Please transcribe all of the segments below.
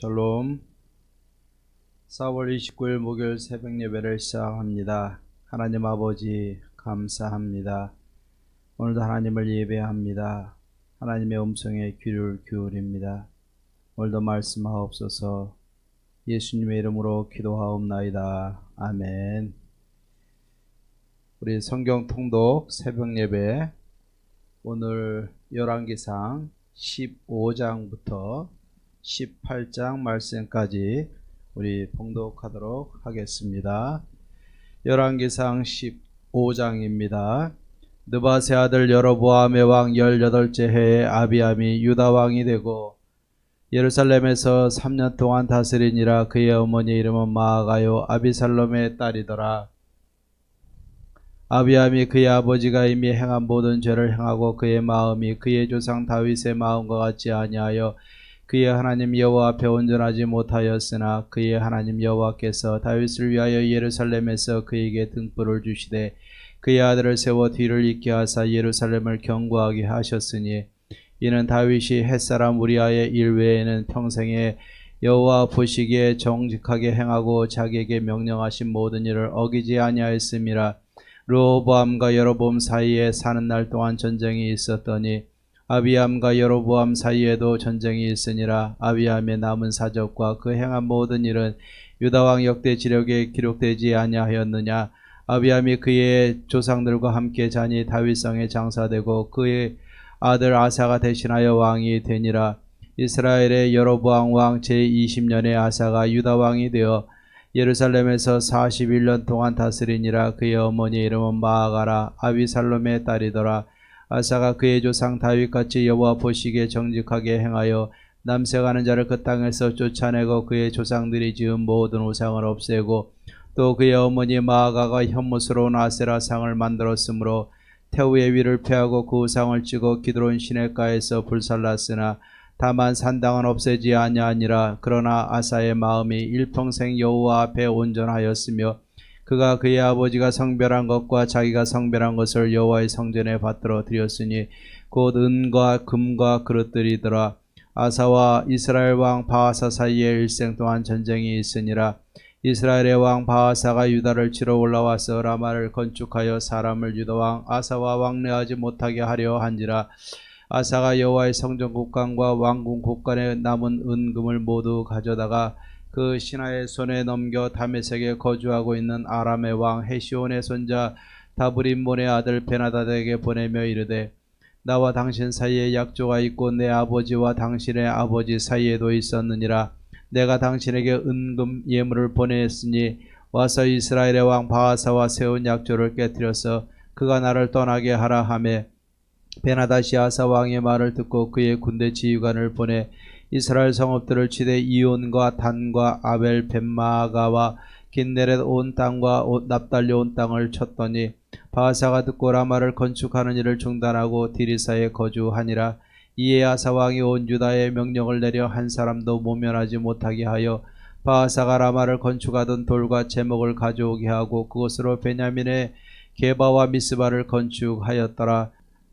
샬롬. 4월 29일 목요일 새벽 예배를 시작합니다. 하나님 아버지 감사합니다. 오늘도 하나님을 예배합니다. 하나님의 음성에 귀를 기울입니다. 오늘도 말씀하옵소서. 예수님의 이름으로 기도하옵나이다. 아멘. 우리 성경 통독 새벽 예배, 오늘 열왕기상 15장부터 18장 말씀까지 우리 봉독하도록 하겠습니다. 열왕기상 15장입니다. 느바세 아들 여로보암의 왕 18째 해에 아비암이 유다 왕이 되고 예루살렘에서 3년 동안 다스리니라. 그의 어머니 이름은 마아가요 아비살롬의 딸이더라. 아비암이 그의 아버지가 이미 행한 모든 죄를 행하고 그의 마음이 그의 조상 다윗의 마음과 같지 아니하여 그의 하나님 여호와 앞에 온전하지 못하였으나 그의 하나님 여호와께서 다윗을 위하여 예루살렘에서 그에게 등불을 주시되 그의 아들을 세워 뒤를 잇게 하사 예루살렘을 견고하게 하셨으니 이는 다윗이 햇사람 우리아의 일 외에는 평생에 여호와 보시기에 정직하게 행하고 자기에게 명령하신 모든 일을 어기지 아니하였음이라. 르호보암과 여로보암 사이에 사는 날 동안 전쟁이 있었더니 아비암과 여로보암 사이에도 전쟁이 있으니라. 아비암의 남은 사적과 그 행한 모든 일은 유다왕 역대 지력에 기록되지 아니하였느냐. 아비암이 그의 조상들과 함께 자니 다윗성에 장사되고 그의 아들 아사가 대신하여 왕이 되니라. 이스라엘의 여로보암 왕 제20년에 아사가 유다왕이 되어 예루살렘에서 41년 동안 다스리니라. 그의 어머니 이름은 마아가라 아비살롬의 딸이더라. 아사가 그의 조상 다윗같이 여호와 보시기에 정직하게 행하여 남색하는 자를 그 땅에서 쫓아내고 그의 조상들이 지은 모든 우상을 없애고 또 그의 어머니 마아가가 혐오스러운 아세라 상을 만들었으므로 태우의 위를 폐하고 그 우상을 찌고 기드론 시냇가에서 불살랐으나 다만 산당은 없애지 아니하니라. 그러나 아사의 마음이 일평생 여호와 앞에 온전하였으며 그가 그의 아버지가 성별한 것과 자기가 성별한 것을 여호와의 성전에 받들어 드렸으니 곧 은과 금과 그릇들이더라. 아사와 이스라엘 왕 바하사 사이에 일생 동안 전쟁이 있으니라. 이스라엘의 왕 바하사가 유다를 치러 올라와서 라마를 건축하여 사람을 유다 왕 아사와 왕래하지 못하게 하려 한지라. 아사가 여호와의 성전 곳간과 왕궁 곳간에 남은 은금을 모두 가져다가 그 신하의 손에 넘겨 다메섹에 거주하고 있는 아람의 왕 헤시온의 손자 다브림몬의 아들 베나다드에게 보내며 이르되 나와 당신 사이에 약조가 있고 내 아버지와 당신의 아버지 사이에도 있었느니라. 내가 당신에게 은금 예물을 보냈으니 와서 이스라엘의 왕 바하사와 세운 약조를 깨뜨려서 그가 나를 떠나게 하라 하매 베나다시 아사 왕의 말을 듣고 그의 군대 지휘관을 보내 이스라엘 성읍들을 치되 이온과 단과 아벨 벳마가와 긴네렛 온 땅과 납달리 온 땅을 쳤더니 바하사가 듣고 라마를 건축하는 일을 중단하고 디리사에 거주하니라. 이에 아사 왕이 온 유다에 명령을 내려 한 사람도 모면하지 못하게 하여 바하사가 라마를 건축하던 돌과 제목을 가져오게 하고 그것으로 베냐민의 게바와 미스바를 건축하였더라.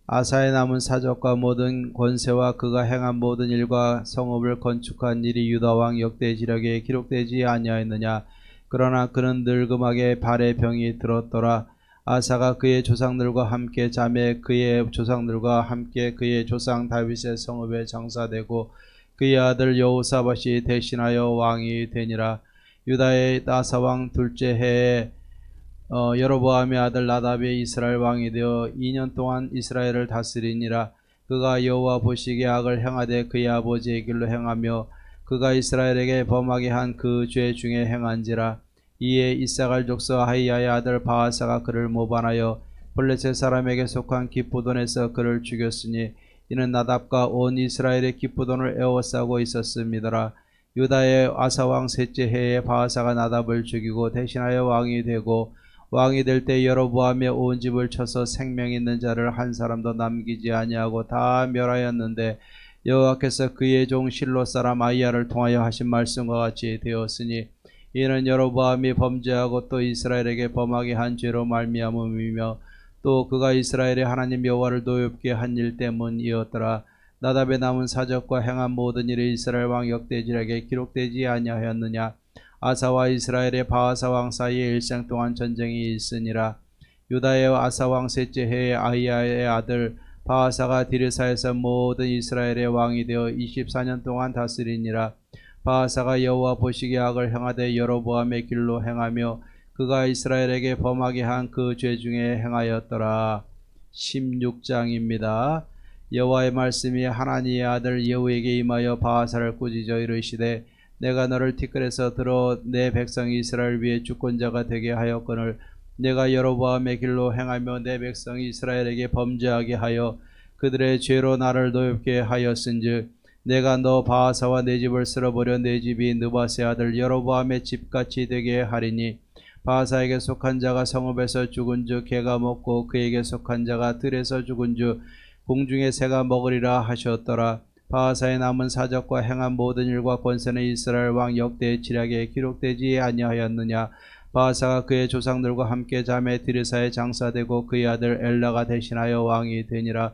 아사의 남은 사적과 모든 권세와 그가 행한 모든 일과 성읍을 건축한 일이 유다왕 역대 지력에 기록되지 아니하였느냐. 그러나 그는 늙음하게 발에 병이 들었더라. 아사가 그의 조상들과 함께 자매 그의 조상들과 함께 그의 조상 다윗의 성읍에 장사되고 그의 아들 여호사밧이 대신하여 왕이 되니라. 유다의 아사왕 둘째 해에 여로보암의 아들 나답이 이스라엘 왕이 되어 2년 동안 이스라엘을 다스리니라. 그가 여호와 보시기에 악을 행하되 그의 아버지의 길로 행하며 그가 이스라엘에게 범하게 한 그 죄 중에 행한지라. 이에 이사갈 족속 하이야의 아들 바하사가 그를 모반하여 블레셋 사람에게 속한 기쁘돈에서 그를 죽였으니 이는 나답과 온 이스라엘의 기쁘돈을 에워싸고 있었음이더라. 유다의 아사왕 셋째 해에 바하사가 나답을 죽이고 대신하여 왕이 되고 왕이 될 때 여로보암의 온 집을 쳐서 생명 있는 자를 한 사람도 남기지 아니하고 다 멸하였는데 여호와께서 그의 종 실로 사람 아히야를 통하여 하신 말씀과 같이 되었으니 이는 여로보암이 범죄하고 또 이스라엘에게 범하게 한 죄로 말미암음이며 또 그가 이스라엘의 하나님 여호와를 노엽게 한 일 때문이었더라. 나답의 남은 사적과 행한 모든 일이 이스라엘 왕 역대지략에 기록되지 아니하였느냐. 아사와 이스라엘의 바하사 왕 사이에 일생 동안 전쟁이 있으니라. 유다의 아사 왕 셋째 해에 아히야의 아들 바하사가 디르사에서 모든 이스라엘의 왕이 되어 24년 동안 다스리니라. 바하사가 여호와 보시기에 악을 행하되 여로보암의 길로 행하며 그가 이스라엘에게 범하게 한 그 죄 중에 행하였더라. 16장입니다. 여호와의 말씀이 하나니의 아들 예후에게 임하여 바하사를 꾸짖어 이르시되 내가 너를 티끌에서 들어 내 백성 이스라엘 위에 주권자가 되게 하였거늘 내가 여로보암의 길로 행하며 내 백성 이스라엘에게 범죄하게 하여 그들의 죄로 나를 노엽게 하였은즉 내가 너 바하사와 내 집을 쓸어버려 내 집이 느밧의 아들 여로보암의 집같이 되게 하리니 바하사에게 속한 자가 성읍에서 죽은즉 개가 먹고 그에게 속한 자가 들에서 죽은즉 공중의 새가 먹으리라 하셨더라. 바하사의 남은 사적과 행한 모든 일과 권세는 이스라엘 왕 역대의 지략에 기록되지 아니하였느냐. 바하사가 그의 조상들과 함께 자매 디르사에 장사되고 그의 아들 엘라가 대신하여 왕이 되니라.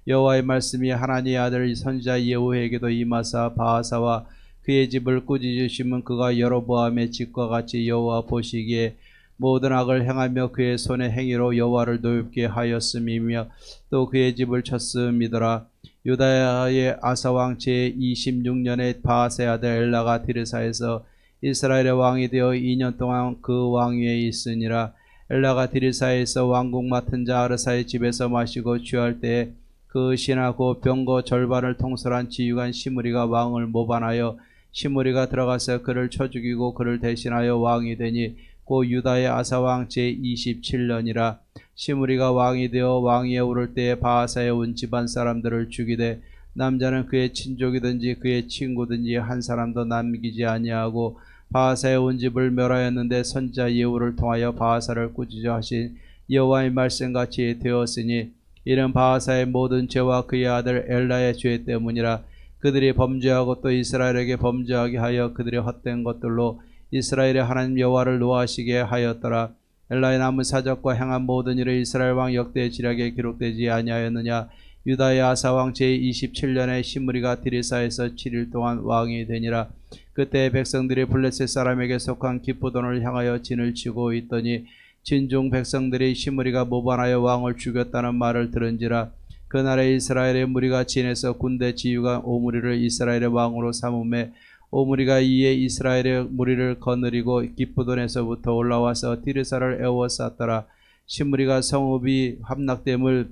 여호와의 말씀이 하나니의 아들 선지자 예후에게도 임하사 바하사와 그의 집을 꾸짖으시면 그가 여로보암의 집과 같이 여호와 보시기에 모든 악을 행하며 그의 손의 행위로 여호와를 노엽게 하였음이며 또 그의 집을 쳤음이더라. 유다의 아사왕 제26년에 바하사의 아들 엘라가 디르사에서 이스라엘의 왕이 되어 2년 동안 그 왕위에 있으니라. 엘라가 디르사에서 왕국 맡은 자 아르사의 집에서 마시고 취할 때에 그 신하고 병거 절반을 통솔한 지휘관 시므리가 왕을 모반하여 시므리가 들어가서 그를 쳐 죽이고 그를 대신하여 왕이 되니 고 유다의 아사왕 제27년이라. 시므리가 왕이 되어 왕위에 오를 때에 바하사에 온 집안 사람들을 죽이되 남자는 그의 친족이든지 그의 친구든지 한 사람도 남기지 아니하고 바하사에 온 집을 멸하였는데 선지자 예후를 통하여 바하사를 꾸짖어 하신 여호와의 말씀같이 되었으니 이는 바하사의 모든 죄와 그의 아들 엘라의 죄 때문이라. 그들이 범죄하고 또 이스라엘에게 범죄하게 하여 그들의 헛된 것들로 이스라엘의 하나님 여호와를 노하시게 하였더라. 엘라의 남은 사적과 행한 모든 일을 이스라엘 왕 역대의 지략에 기록되지 아니하였느냐. 유다의 아사왕 제27년에 시므리가 디르사에서 7일 동안 왕이 되니라. 그때 백성들이 블레셋 사람에게 속한 기쁘돈을 향하여 진을 치고 있더니 진중 백성들이 시므리가 모반하여 왕을 죽였다는 말을 들은지라. 그날에 이스라엘의 무리가 진에서 군대 지휘관 오므리를 이스라엘의 왕으로 삼음에 오므리가 이에 이스라엘의 무리를 거느리고 기쁘돈에서부터 올라와서 디르사를 에워쌌더라. 시므리가 성읍이 함락됨을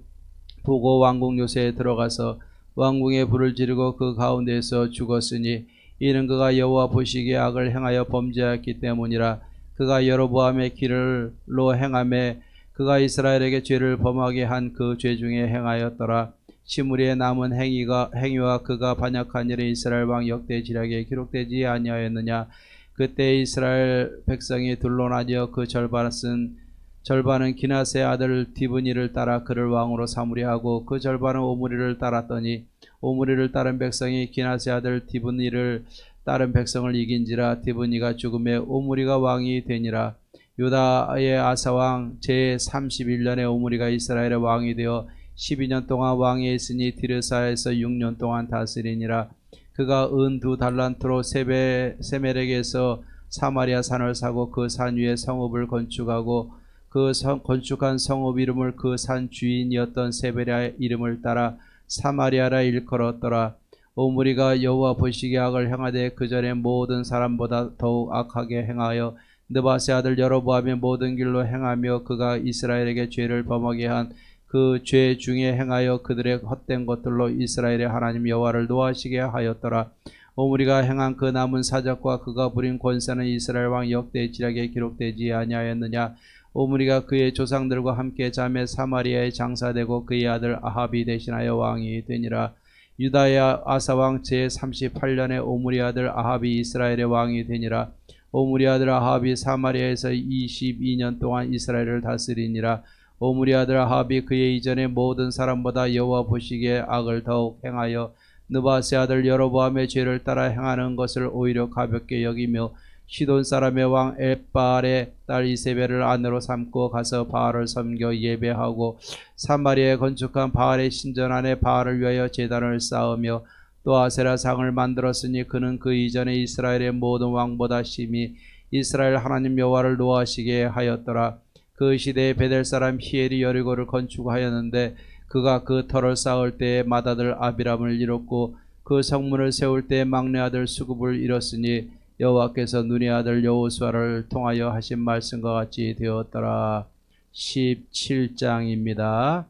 보고 왕궁 요새에 들어가서 왕궁에 불을 지르고 그 가운데에서 죽었으니 이는 그가 여호와 보시기에 악을 행하여 범죄하였기 때문이라. 그가 여로보암의 길로 행하매 그가 이스라엘에게 죄를 범하게 한 그 죄 중에 행하였더라. 시므리의 남은 행위와 그가 반역한 일이 이스라엘 왕 역대 지략에 기록되지 아니하였느냐. 그때 이스라엘 백성이 둘로 나뉘어 그 절반은 기낫의 아들 디브니를 따라 그를 왕으로 삼으려 하고 그 절반은 오므리를 따랐더니 오므리를 따른 백성이 기낫의 아들 디브니를 따른 백성을 이긴지라. 디브니가 죽음에 오므리가 왕이 되니라. 유다의 아사왕 제31년에 오므리가 이스라엘의 왕이 되어 12년 동안 왕위에 있으니 디르사에서 6년 동안 다스리니라. 그가 은 2달란트로 세멜에게서 사마리아 산을 사고 그 산 위에 성읍을 건축하고 그 건축한 성읍 이름을 그 산 주인이었던 세베랴의 이름을 따라 사마리아라 일컬었더라. 오므리가 여호와 보시기에 악을 행하되 그 전에 모든 사람보다 더욱 악하게 행하여 느밧의 아들 여로보암의 모든 길로 행하며 그가 이스라엘에게 죄를 범하게 한 그 죄 중에 행하여 그들의 헛된 것들로 이스라엘의 하나님 여호와를 노하시게 하였더라. 오므리가 행한 그 남은 사적과 그가 부린 권세는 이스라엘 왕 역대의 지략에 기록되지 아니하였느냐. 오므리가 그의 조상들과 함께 자매 사마리아에 장사되고 그의 아들 아합이 대신하여 왕이 되니라. 유다의 아사왕 제38년에 오므리 아들 아합이 이스라엘의 왕이 되니라. 오므리 아들 아합이 사마리아에서 22년 동안 이스라엘을 다스리니라. 오므리 아들 아합이 그의 이전의 모든 사람보다 여호와 보시기에 악을 더욱 행하여 느밧의 아들 여로보암의 죄를 따라 행하는 것을 오히려 가볍게 여기며 시돈 사람의 왕 엣바알의 딸 이세벨을 아내로 삼고 가서 바알을 섬겨 예배하고 사마리아에 건축한 바알의 신전 안에 바알을 위하여 제단을 쌓으며 또 아세라 상을 만들었으니 그는 그 이전에 이스라엘의 모든 왕보다 심히 이스라엘 하나님 여호와를 노하시게 하였더라. 그 시대에 베델 사람 히엘이 여리고를 건축하였는데 그가 그 터를 쌓을 때에 맏아들 아비람을 잃었고 그 성문을 세울 때에 막내 아들 수굽을 잃었으니 여호와께서 눈의 아들 여호수아를 통하여 하신 말씀과 같이 되었더라. 17장입니다.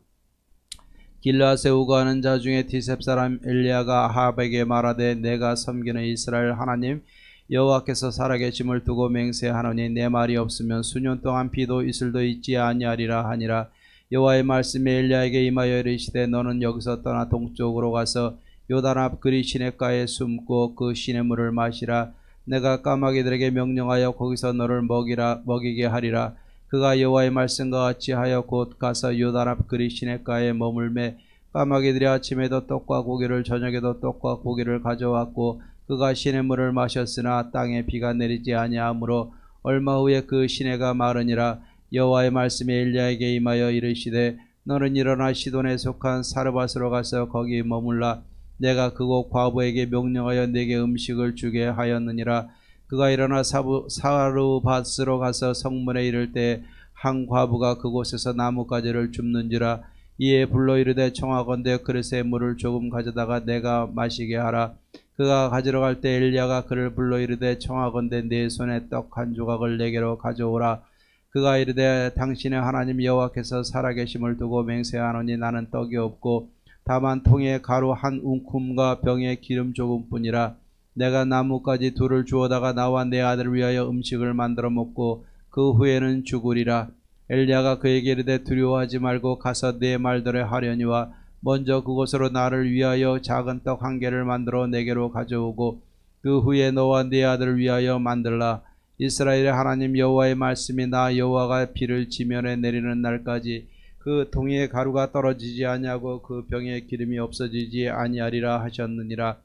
길라앗에 우거하는 자 중에 디셉 사람 엘리야가 아합에게 말하되 내가 섬기는 이스라엘 하나님 여호와께서 살아계심을 두고 맹세하노니 내 말이 없으면 수년 동안 비도 이슬도 있지 아니하리라 하니라. 여호와의 말씀이 엘리야에게 임하여 이르시되 너는 여기서 떠나 동쪽으로 가서 요단 앞 그리 시냇가에 숨고 그 시냇물을 마시라. 내가 까마귀들에게 명령하여 거기서 너를 먹이게 하리라. 그가 여호와의 말씀과 같이 하여 곧 가서 요단 앞 그리 시냇가에 머물매 까마귀들이 아침에도 떡과 고기를 저녁에도 떡과 고기를 가져왔고 그가 시냇물을 마셨으나 땅에 비가 내리지 아니하므로 얼마 후에 그 시내가 마르니라. 여호와의 말씀이 엘리야에게 임하여 이르시되 너는 일어나 시돈에 속한 사르밧으로 가서 거기 머물라. 내가 그곳 과부에게 명령하여 내게 음식을 주게 하였느니라. 그가 일어나 사르밧으로 가서 성문에 이를 때 한 과부가 그곳에서 나뭇가지를 줍는지라. 이에 불러 이르되 청하건대 그릇에 물을 조금 가져다가 내가 마시게 하라. 그가 가지러 갈 때 엘리야가 그를 불러 이르되 청하건대 내 손에 떡 한 조각을 내게로 가져오라. 그가 이르되 당신의 하나님 여호와께서 살아계심을 두고 맹세하노니 나는 떡이 없고 다만 통에 가루 한 움큼과 병에 기름 조금뿐이라. 내가 나뭇가지 둘을 주워다가 나와 내 아들을 위하여 음식을 만들어 먹고 그 후에는 죽으리라. 엘리야가 그에게 이르되 두려워하지 말고 가서 내 말대로 하려니와 먼저 그곳으로 나를 위하여 작은 떡 한 개를 만들어 내게로 가져오고 그 후에 너와 네 아들을 위하여 만들라. 이스라엘의 하나님 여호와의 말씀이 나 여호와가 비를 지면에 내리는 날까지 그 통에 가루가 떨어지지 아니하고 그 병에 기름이 없어지지 아니하리라 하셨느니라.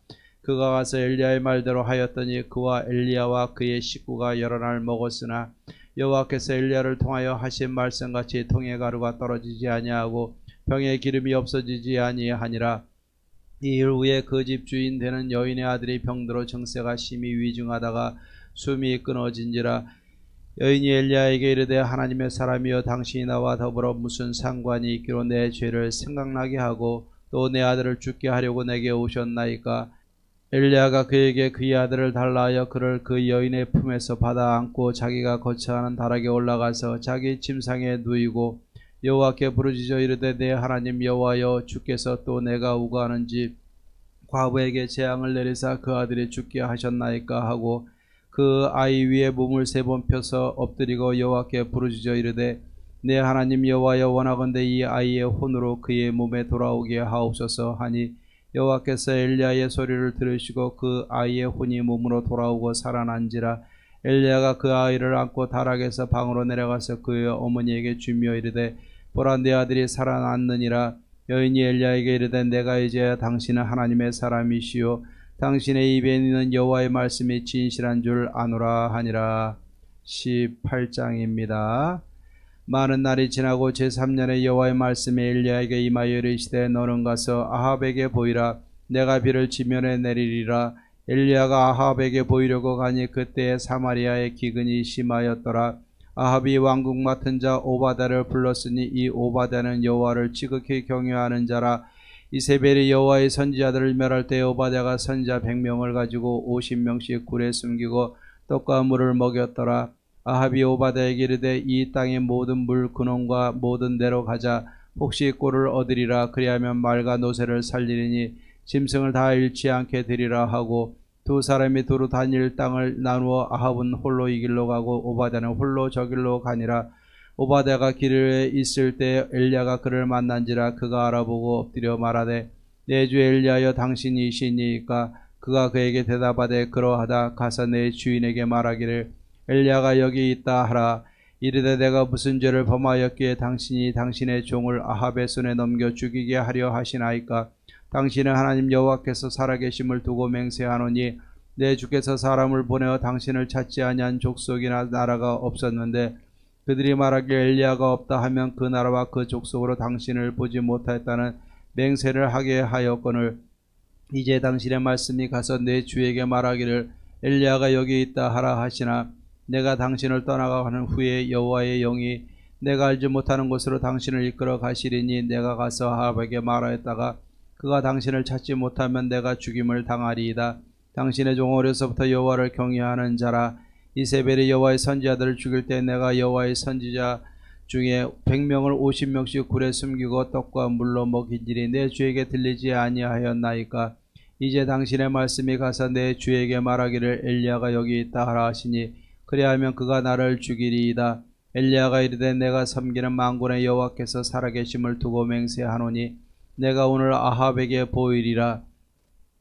그가 가서 엘리야의 말대로 하였더니 그와 엘리야와 그의 식구가 여러 날 먹었으나 여호와께서 엘리야를 통하여 하신 말씀같이 통에 가루가 떨어지지 아니하고 병에 기름이 없어지지 아니하니라. 이 일 후에 그 집 주인 되는 여인의 아들이 병들어 정세가 심히 위중하다가 숨이 끊어진지라. 여인이 엘리야에게 이르되 하나님의 사람이여 당신이 나와 더불어 무슨 상관이 있기로 내 죄를 생각나게 하고 또 내 아들을 죽게 하려고 내게 오셨나이까. 엘리야가 그에게 그의 아들을 달라 하여 그를 그 여인의 품에서 받아 안고 자기가 거처하는 다락에 올라가서 자기 침상에 누이고 여호와께 부르짖어 이르되 내 하나님 여호와여 주께서 또 내가 우거하는 집 과부에게 재앙을 내리사 그 아들이 죽게 하셨나이까 하고 그 아이 위에 몸을 3번 펴서 엎드리고 여호와께 부르짖어 이르되 내 하나님 여호와여 원하건대 이 아이의 혼으로 그의 몸에 돌아오게 하옵소서 하니 여호와께서 엘리야의 소리를 들으시고 그 아이의 혼이 몸으로 돌아오고 살아난지라. 엘리야가 그 아이를 안고 다락에서 방으로 내려가서 그의 어머니에게 주며 이르되 보라 내 아들이 살아났느니라. 여인이 엘리야에게 이르되 내가 이제 당신은 하나님의 사람이시요 당신의 입에 있는 여호와의 말씀이 진실한 줄 아노라 하니라. 18장입니다. 많은 날이 지나고 제3년에 여호와의 말씀이 엘리야에게 임하여 이르시되 너는 가서 아합에게 보이라. 내가 비를 지면에 내리리라. 엘리야가 아합에게 보이려고 가니 그때에 사마리아의 기근이 심하였더라. 아합이 왕궁 맡은 자 오바댜를 불렀으니 이 오바댜는 여호와를 지극히 경외하는 자라. 이세벨이 여호와의 선지자들을 멸할 때 오바댜가 선지자 100명을 가지고 50명씩 굴에 숨기고 떡과 물을 먹였더라. 아합이 오바댜에게 이르되 이 땅의 모든 물 근원과 모든 데로 가자. 혹시 꼴을 얻으리라. 그리하면 말과 노새를 살리리니 짐승을 다 잃지 않게 되리라 하고 두 사람이 두루 다닐 땅을 나누어 아합은 홀로 이 길로 가고 오바댜는 홀로 저 길로 가니라. 오바댜가 길에 있을 때 엘리야가 그를 만난지라. 그가 알아보고 엎드려 말하되 내 주 엘리야여 당신이시니까. 그가 그에게 대답하되 그러하다. 가서 내 주인에게 말하기를 엘리야가 여기 있다 하라. 이르되 내가 무슨 죄를 범하였기에 당신이 당신의 종을 아합의 손에 넘겨 죽이게 하려 하시나이까. 당신은 하나님 여호와께서 살아계심을 두고 맹세하노니 내 주께서 사람을 보내어 당신을 찾지 아니한 족속이나 나라가 없었는데 그들이 말하길 엘리야가 없다 하면 그 나라와 그 족속으로 당신을 보지 못하였다는 맹세를 하게 하였거늘 이제 당신의 말씀이 가서 내 주에게 말하기를 엘리야가 여기 있다 하라 하시나 내가 당신을 떠나가는 후에 여호와의 영이 내가 알지 못하는 곳으로 당신을 이끌어 가시리니 내가 가서 아합에게 말하였다가 그가 당신을 찾지 못하면 내가 죽임을 당하리이다. 당신의 종 어려서부터 여호와를 경외하는 자라. 이세벨이 여호와의 선지자들을 죽일 때 내가 여호와의 선지자 중에 100명을 50명씩 굴에 숨기고 떡과 물로 먹이지리 내 주에게 들리지 아니하였나이까. 이제 당신의 말씀이 가서 내 주에게 말하기를 엘리야가 여기 있다 하라 하시니 그리하면 그가 나를 죽이리이다. 엘리야가 이르되 내가 섬기는 만군의 여호와께서 살아계심을 두고 맹세하노니 내가 오늘 아합에게 보이리라.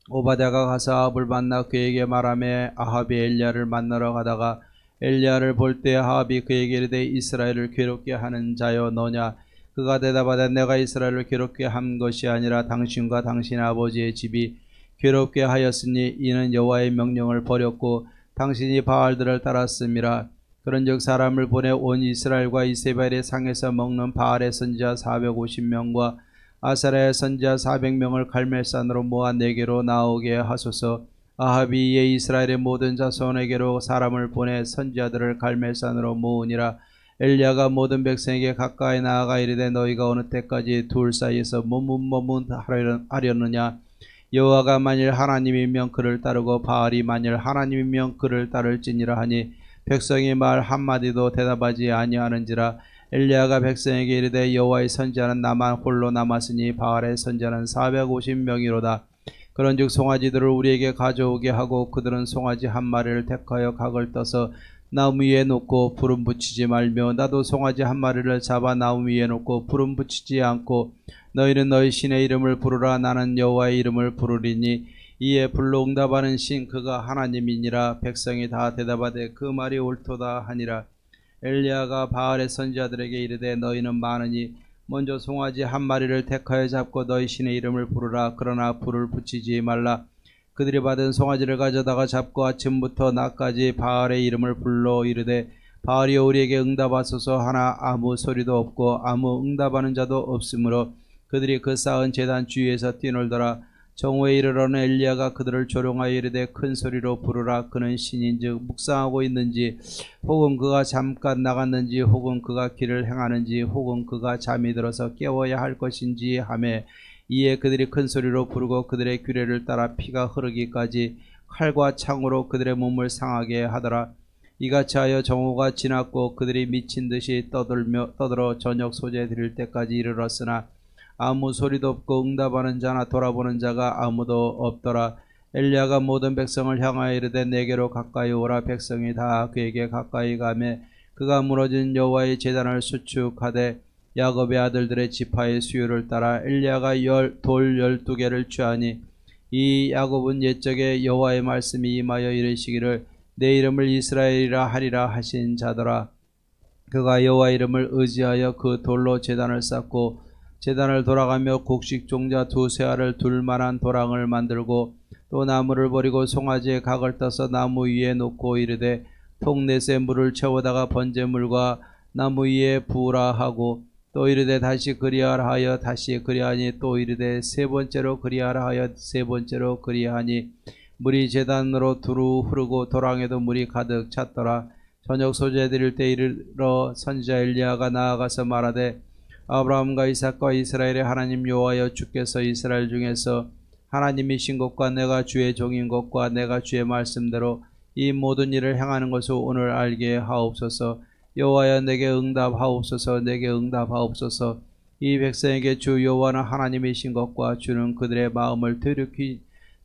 오바댜가 가서 아합을 만나 그에게 말하매 아합이 엘리야를 만나러 가다가 엘리야를 볼 때 아합이 그에게 이르되 이스라엘을 괴롭게 하는 자여 너냐. 그가 대답하되 내가 이스라엘을 괴롭게 한 것이 아니라 당신과 당신 아버지의 집이 괴롭게 하였으니 이는 여호와의 명령을 버렸고 당신이 바알들을 따랐음이라. 그런즉 사람을 보내 온 이스라엘과 이세벨의 상에서 먹는 바알의 선지자 450명과 아사랴의 선지자 400명을 갈멜산으로 모아 내게로 나오게 하소서. 아합이 이에 이스라엘의 모든 자손에게로 사람을 보내 선지자들을 갈멜산으로 모으니라. 엘리야가 모든 백성에게 가까이 나아가 이르되 너희가 어느 때까지 둘 사이에서 머뭇머뭇하려느냐. 여호와가 만일 하나님이면 그를 따르고 바알이 만일 하나님이면 그를 따를지니라 하니 백성이 말 한마디도 대답하지 아니하는지라. 엘리야가 백성에게 이르되 여호와의 선지자는 나만 홀로 남았으니 바알의 선지자는 450명이로다. 그런즉 송아지들을 우리에게 가져오게 하고 그들은 송아지 한 마리를 택하여 각을 떠서 나무 위에 놓고 불은 붙이지 말며 나도 송아지 한 마리를 잡아 나무 위에 놓고 불은 붙이지 않고 너희는 너희 신의 이름을 부르라. 나는 여호와의 이름을 부르리니 이에 불로 응답하는 신 그가 하나님이니라. 백성이 다 대답하되 그 말이 옳도다 하니라. 엘리야가 바알의 선지자들에게 이르되 너희는 많으니 먼저 송아지 한 마리를 택하여 잡고 너희 신의 이름을 부르라. 그러나 불을 붙이지 말라. 그들이 받은 송아지를 가져다가 잡고 아침부터 낮까지 바알의 이름을 불러 이르되 바알이여 우리에게 응답하소서 하나 아무 소리도 없고 아무 응답하는 자도 없으므로 그들이 그 쌓은 제단 주위에서 뛰놀더라. 정오에 이르러는 엘리야가 그들을 조롱하여 이르되 큰 소리로 부르라. 그는 신인즉 묵상하고 있는지 혹은 그가 잠깐 나갔는지 혹은 그가 길을 행하는지 혹은 그가 잠이 들어서 깨워야 할 것인지 하매 이에 그들이 큰 소리로 부르고 그들의 규례를 따라 피가 흐르기까지 칼과 창으로 그들의 몸을 상하게 하더라. 이같이 하여 정오가 지났고 그들이 미친 듯이 떠들어 저녁 소재 드릴 때까지 이르렀으나 아무 소리도 없고 응답하는 자나 돌아보는 자가 아무도 없더라. 엘리야가 모든 백성을 향하여 이르되 내게로 가까이 오라. 백성이 다 그에게 가까이 가매 그가 무너진 여호와의 제단을 수축하되 야곱의 아들들의 지파의 수요를 따라 엘리야가 돌 12개를 취하니 이 야곱은 옛적에 여호와의 말씀이 임하여 이르시기를 내 이름을 이스라엘이라 하리라 하신 자더라. 그가 여호와 이름을 의지하여 그 돌로 제단을 쌓고 제단을 돌아가며 곡식 종자 2세 알을 둘 만한 도랑을 만들고 또 나무를 버리고 송아지에 각을 떠서 나무 위에 놓고 이르되 통 넷에 물을 채우다가 번제물과 나무 위에 부으라 하고 또 이르되 다시 그리하라 하여 다시 그리하니 또 이르되 세 번째로 그리하라 하여 세 번째로 그리하니 물이 제단으로 두루 흐르고 도랑에도 물이 가득 찼더라. 저녁 소재 드릴 때 이르러 선지자 엘리야가 나아가서 말하되 아브라함과 이삭과 이스라엘의 하나님 여호와여 주께서 이스라엘 중에서 하나님이신 것과 내가 주의 종인 것과 내가 주의 말씀대로 이 모든 일을 행하는 것을 오늘 알게 하옵소서. 여호와여 내게 응답하옵소서. 내게 응답하옵소서. 이 백성에게 주 여호와는 하나님이신 것과 주는 그들의 마음을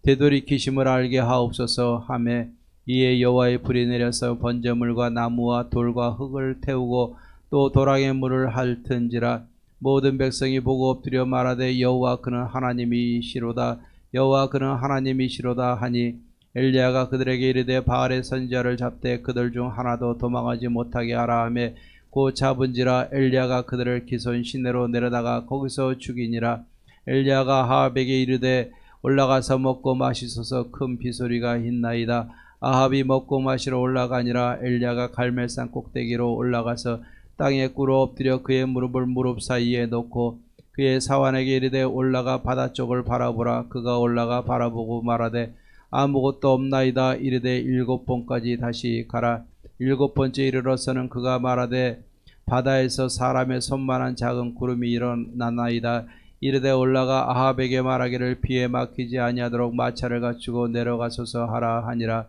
되돌이키심을 알게 하옵소서 하매 이에 여호와의 불이 내려서 번제물과 나무와 돌과 흙을 태우고 또 도랑에 물을 핥은지라. 모든 백성이 보고 엎드려 말하되 여호와 그는 하나님이시로다. 여호와 그는 하나님이시로다 하니 엘리야가 그들에게 이르되 바알의 선지자를 잡되 그들 중 하나도 도망하지 못하게 하라 하며 곧 잡은지라. 엘리야가 그들을 기손 시내로 내려다가 거기서 죽이니라. 엘리야가 아합에게 이르되 올라가서 먹고 마시소서. 큰 비소리가 있나이다. 아합이 먹고 마시러 올라가니라. 엘리야가 갈멜산 꼭대기로 올라가서 땅에 꿇어 엎드려 그의 무릎을 무릎 사이에 놓고 그의 사환에게 이르되 올라가 바다 쪽을 바라보라. 그가 올라가 바라보고 말하되 아무것도 없나이다. 이르되 7번까지 다시 가라. 7번째 이르러서는 그가 말하되 바다에서 사람의 손만한 작은 구름이 일어나나이다. 이르되 올라가 아합에게 말하기를 비에 막히지 아니하도록 마차를 갖추고 내려가소서 하라 하니라.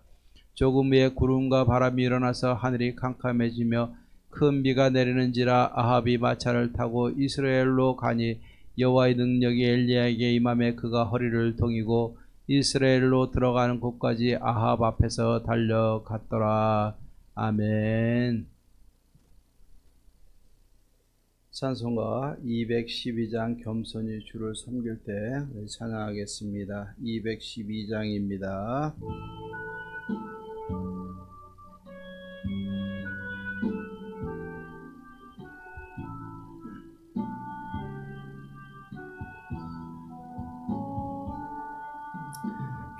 조금 후에 구름과 바람이 일어나서 하늘이 캄캄해지며 큰 비가 내리는지라. 아합이 마차를 타고 이스라엘로 가니 여호와의 능력이 엘리야에게 임하매 그가 허리를 동이고 이스라엘로 들어가는 곳까지 아합 앞에서 달려갔더라. 아멘. 찬송가 212장 겸손히 주를 섬길 때 찬양하겠습니다. 212장입니다.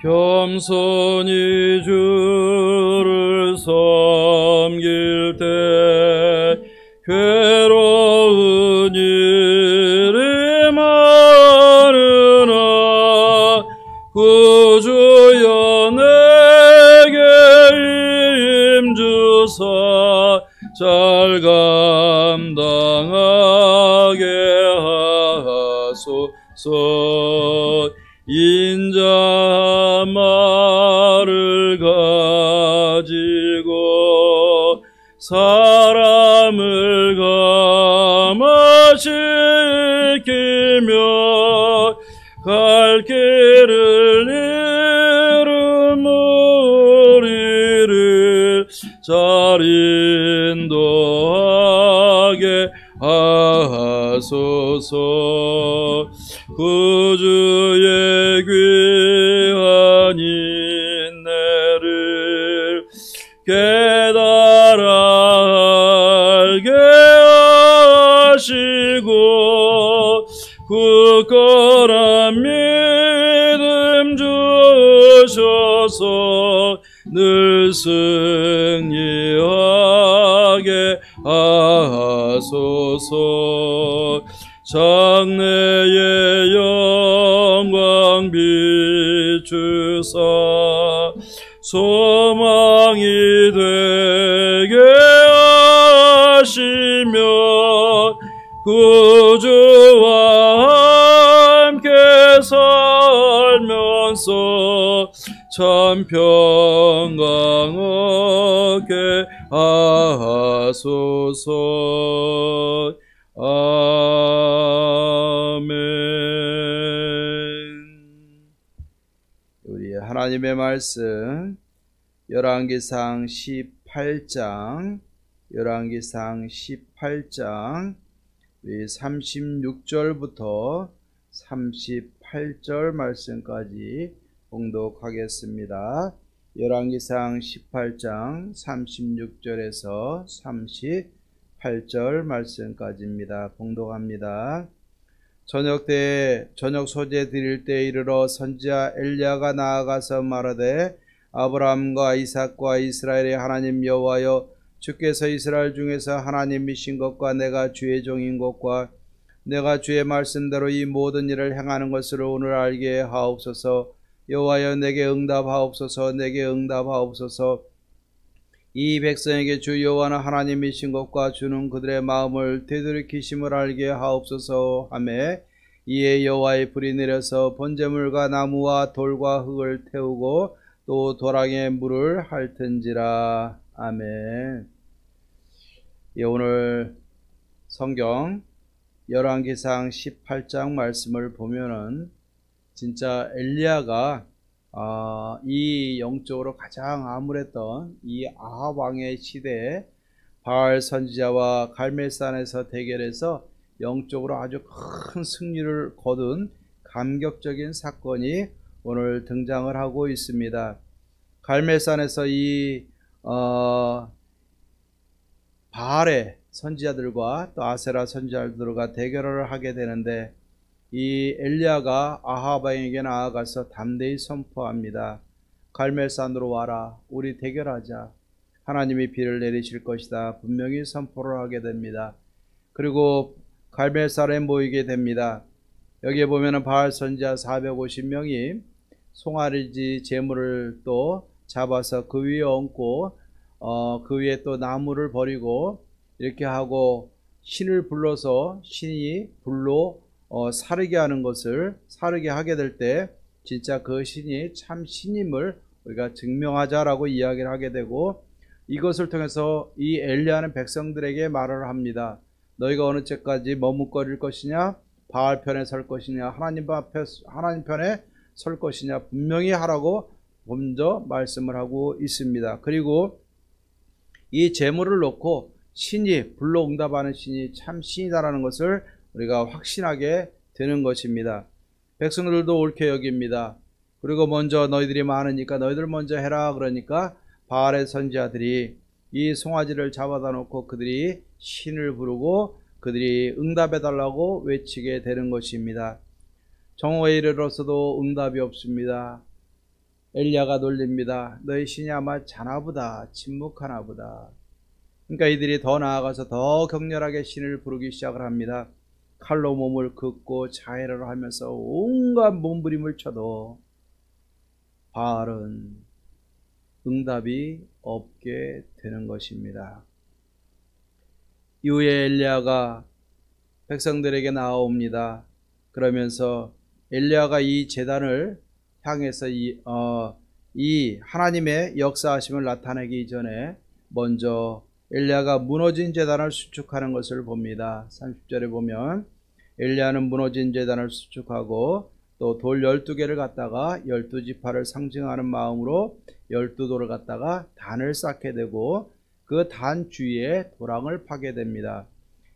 겸손히 주를 섬길 때 괴로운 일이 많으나 구주여 내게 힘주사 잘 감당하게 하소서. 인자한 말을 가지고 사람을 감화시키며 갈 길을 잃은 우리를 잘 인도하게 하소서. 구주의 귀한 인내를 깨달아 알게 하시고 굳건한 믿음 주셔서 늘 승리하게 하소서. 장래의 영광 비추사 소망이 되게 하시며 구주와 함께 살면서 참 평강 얻게 하소서. 아멘. 우리 하나님의 말씀 열왕기상 18장 열왕기상 18장 우리 36절부터 38절 말씀까지 봉독하겠습니다. 열왕기상 18장 36절에서 38절 말씀까지입니다. 봉독합니다. 저녁 소재 드릴 때 이르러 선지자 엘리야가 나아가서 말하되 아브라함과 이삭과 이스라엘의 하나님 여호와여, 주께서 이스라엘 중에서 하나님이신 것과 내가 주의 종인 것과 내가 주의 말씀대로 이 모든 일을 행하는 것을 오늘 알게 하옵소서. 여호와여, 내게 응답하옵소서. 내게 응답하옵소서. 이 백성에게 주 여호와는 하나님이신 것과 주는 그들의 마음을 되돌이키심을 알게 하옵소서 하매, 이에 여호와의 불이 내려서 번제물과 나무와 돌과 흙을 태우고 또 도랑에 물을 핥은지라. 아멘. 예, 오늘 성경 열왕기상 18장 말씀을 보면은 진짜 엘리야가 이 영적으로 가장 암울했던 이 아합 왕의 시대에 바알 선지자와 갈멜산에서 대결해서 영적으로 아주 큰 승리를 거둔 감격적인 사건이 오늘 등장을 하고 있습니다. 갈멜산에서 이 바알의 선지자들과 또 아세라 선지자들과 대결을 하게 되는데, 이 엘리야가 아합 왕에게 나아가서 담대히 선포합니다. 갈멜산으로 와라. 우리 대결하자. 하나님이 비를 내리실 것이다. 분명히 선포를 하게 됩니다. 그리고 갈멜산에 모이게 됩니다. 여기에 보면은 바알 선지자 450명이 송아지 제물을 또 잡아서 그 위에 얹고 그 위에 또 나무를 버리고 이렇게 하고 신을 불러서 신이 불로 사르게 하는 것을 사르게 하게 될 때 진짜 그 신이 참 신임을 우리가 증명하자라고 이야기를 하게 되고, 이것을 통해서 이 엘리야는 백성들에게 말을 합니다. 너희가 어느 때까지 머뭇거릴 것이냐, 바알 편에 설 것이냐, 하나님 편에 설 것이냐 분명히 하라고 먼저 말씀을 하고 있습니다. 그리고 이 제물을 놓고 신이 불로 응답하는 신이 참 신이다라는 것을 우리가 확신하게 되는 것입니다. 백성들도 옳게 여깁니다. 그리고 먼저 너희들이 많으니까 너희들 먼저 해라 그러니까 바알의 선지자들이 이 송아지를 잡아다 놓고 그들이 신을 부르고 그들이 응답해 달라고 외치게 되는 것입니다. 정오에 이르러서도 응답이 없습니다. 엘리야가 놀립니다. 너희 신이 아마 자나보다, 침묵하나보다. 그러니까 이들이 더 나아가서 더 격렬하게 신을 부르기 시작을 합니다. 칼로 몸을 긋고 자해를 하면서 온갖 몸부림을 쳐도 바알은 응답이 없게 되는 것입니다. 이후에 엘리야가 백성들에게 나옵니다. 그러면서 엘리야가 이 제단을 향해서 이 하나님의 역사하심을 나타내기 전에 먼저 엘리야가 무너진 제단을 수축하는 것을 봅니다. 30절에 보면 엘리야는 무너진 제단을 수축하고 또 돌 12개를 갖다가 12지파를 상징하는 마음으로 12돌을 갖다가 단을 쌓게 되고 그 단 주위에 도랑을 파게 됩니다.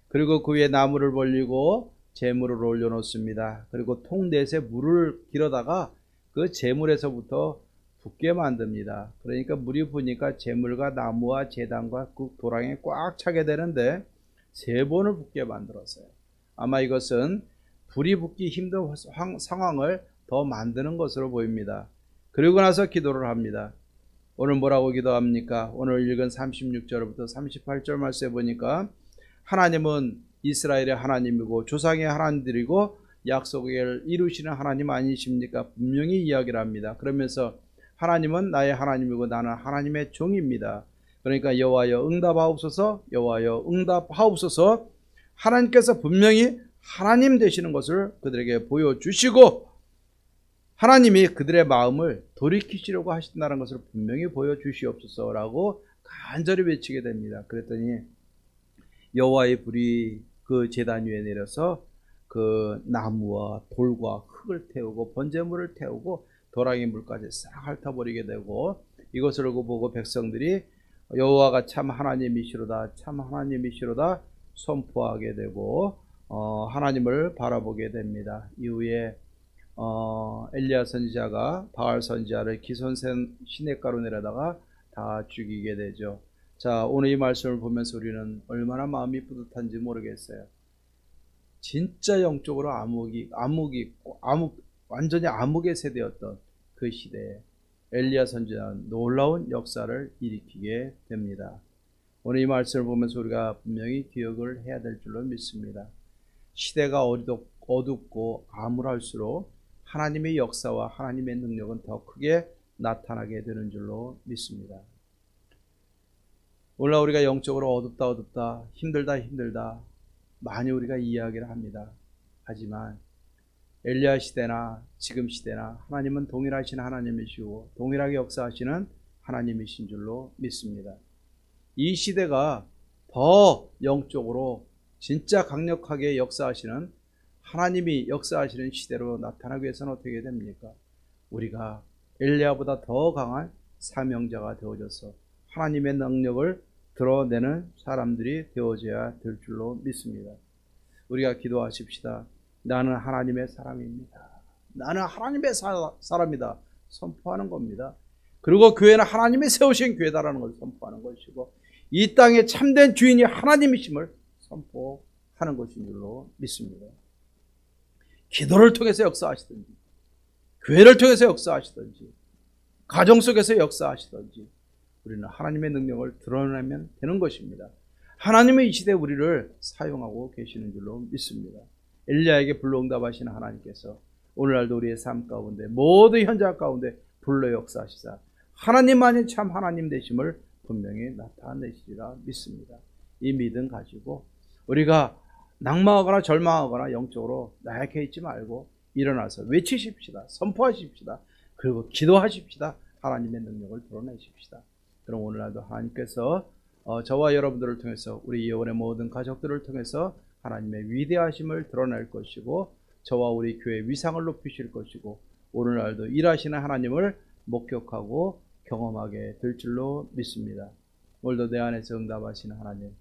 그리고 그 위에 나무를 벌리고 제물을 올려놓습니다. 그리고 통 넷에 물을 길어다가 그 제물에서부터 붓게 만듭니다. 그러니까 물이 부니까 제물과 나무와 제단과 그 도랑에 꽉 차게 되는데 3번을 붓게 만들었어요. 아마 이것은 불이 붙기 힘든 상황을 더 만드는 것으로 보입니다. 그리고 나서 기도를 합니다. 오늘 뭐라고 기도합니까? 오늘 읽은 36절부터 38절 말씀에 보니까 하나님은 이스라엘의 하나님이고 조상의 하나님들이고 약속을 이루시는 하나님 아니십니까? 분명히 이야기를 합니다. 그러면서 하나님은 나의 하나님이고 나는 하나님의 종입니다. 그러니까 여호와여 응답하옵소서, 여호와여 응답하옵소서. 하나님께서 분명히 하나님 되시는 것을 그들에게 보여주시고 하나님이 그들의 마음을 돌이키시려고 하신다는 것을 분명히 보여주시옵소서라고 간절히 외치게 됩니다. 그랬더니 여호와의 불이 그 제단 위에 내려서 그 나무와 돌과 흙을 태우고 번제물을 태우고 도랑의 물까지 싹 핥아버리게 되고, 이것을 보고 백성들이 여호와가 참 하나님이시로다, 참 하나님이시로다 선포하게 되고 하나님을 바라보게 됩니다. 이후에 엘리야 선지자가 바알 선지자를 기손센 시냇가로 내려다가 다 죽이게 되죠. 자, 오늘 이 말씀을 보면서 우리는 얼마나 마음이 뿌듯한지 모르겠어요. 진짜 영적으로 완전히 암흑의 세대였던 그 시대에 엘리야 선지자는 놀라운 역사를 일으키게 됩니다. 오늘 이 말씀을 보면서 우리가 분명히 기억을 해야 될 줄로 믿습니다. 시대가 어둡고 암울할수록 하나님의 역사와 하나님의 능력은 더 크게 나타나게 되는 줄로 믿습니다. 오늘 우리가 영적으로 어둡다 힘들다 많이 우리가 이야기를 합니다. 하지만 엘리야 시대나 지금 시대나 하나님은 동일하신 하나님이시고 동일하게 역사하시는 하나님이신 줄로 믿습니다. 이 시대가 더 영적으로 진짜 강력하게 역사하시는 하나님이 역사하시는 시대로 나타나기 위해서는 어떻게 됩니까? 우리가 엘리야보다 더 강한 사명자가 되어져서 하나님의 능력을 드러내는 사람들이 되어져야 될 줄로 믿습니다. 우리가 기도하십시다. 나는 하나님의 사람입니다. 나는 하나님의 사람이다 선포하는 겁니다. 그리고 교회는 하나님이 세우신 교회다라는 것을 선포하는 것이고 이 땅의 참된 주인이 하나님이심을 선포하는 것인 줄로 믿습니다. 기도를 통해서 역사하시든지, 교회를 통해서 역사하시든지, 가정 속에서 역사하시든지 우리는 하나님의 능력을 드러내면 되는 것입니다. 하나님의 이 시대에 우리를 사용하고 계시는 줄로 믿습니다. 엘리야에게 불러응답하시는 하나님께서 오늘날도 우리의 삶 가운데 모든 현장 가운데 불러 역사하시사 하나님만이 참 하나님 되심을 분명히 나타내시리라 믿습니다. 이 믿음 가지고 우리가 낙망하거나 절망하거나 영적으로 나약해 있지 말고 일어나서 외치십시다. 선포하십시다. 그리고 기도하십시다. 하나님의 능력을 드러내십시다. 그럼 오늘날도 하나님께서 저와 여러분들을 통해서 우리 예원의 모든 가족들을 통해서 하나님의 위대하심을 드러낼 것이고 저와 우리 교회의 위상을 높이실 것이고 오늘날도 일하시는 하나님을 목격하고 경험하게 될 줄로 믿습니다. 오늘도 내 안에서 응답하시는 하나님,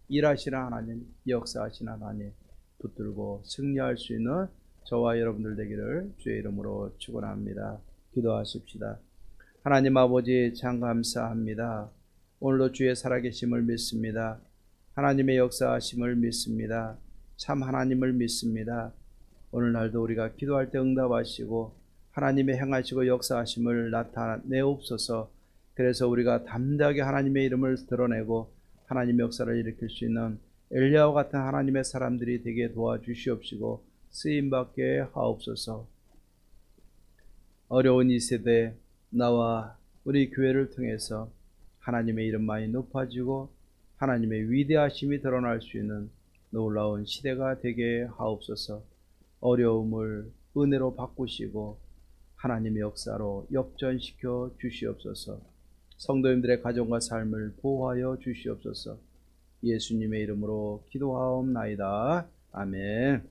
일하시는 하나님, 역사하시는 하나님 붙들고 승리할 수 있는 저와 여러분들 되기를 주의 이름으로 축원합니다. 기도하십시다. 하나님 아버지 참 감사합니다. 오늘도 주의 살아계심을 믿습니다. 하나님의 역사하심을 믿습니다. 참 하나님을 믿습니다. 오늘날도 우리가 기도할 때 응답하시고 하나님의 행하시고 역사하심을 나타내옵소서. 그래서 우리가 담대하게 하나님의 이름을 드러내고 하나님의 역사를 일으킬 수 있는 엘리야와 같은 하나님의 사람들이 되게 도와주시옵시고 쓰임받게 하옵소서. 어려운 이 세대 나와 우리 교회를 통해서 하나님의 이름만이 높아지고 하나님의 위대하심이 드러날 수 있는 놀라운 시대가 되게 하옵소서. 어려움을 은혜로 바꾸시고 하나님의 역사로 역전시켜 주시옵소서. 성도님들의 가정과 삶을 보호하여 주시옵소서. 예수님의 이름으로 기도하옵나이다. 아멘.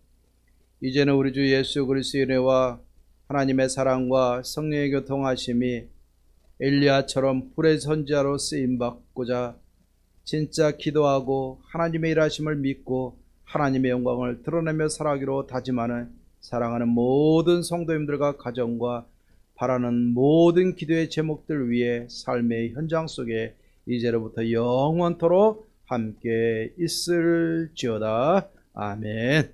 이제는 우리 주 예수 그리스도의 은혜와 하나님의 사랑과 성령의 교통하심이 엘리야처럼 불의 선지자로 쓰임받고자 진짜 기도하고 하나님의 일하심을 믿고 하나님의 영광을 드러내며 살아가기로 다짐하는 사랑하는 모든 성도님들과 가정과 바라는 모든 기도의 제목들 위해 삶의 현장 속에 이제로부터 영원토록 함께 있을지어다. 아멘.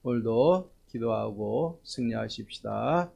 오늘도 기도하고 승리하십시다.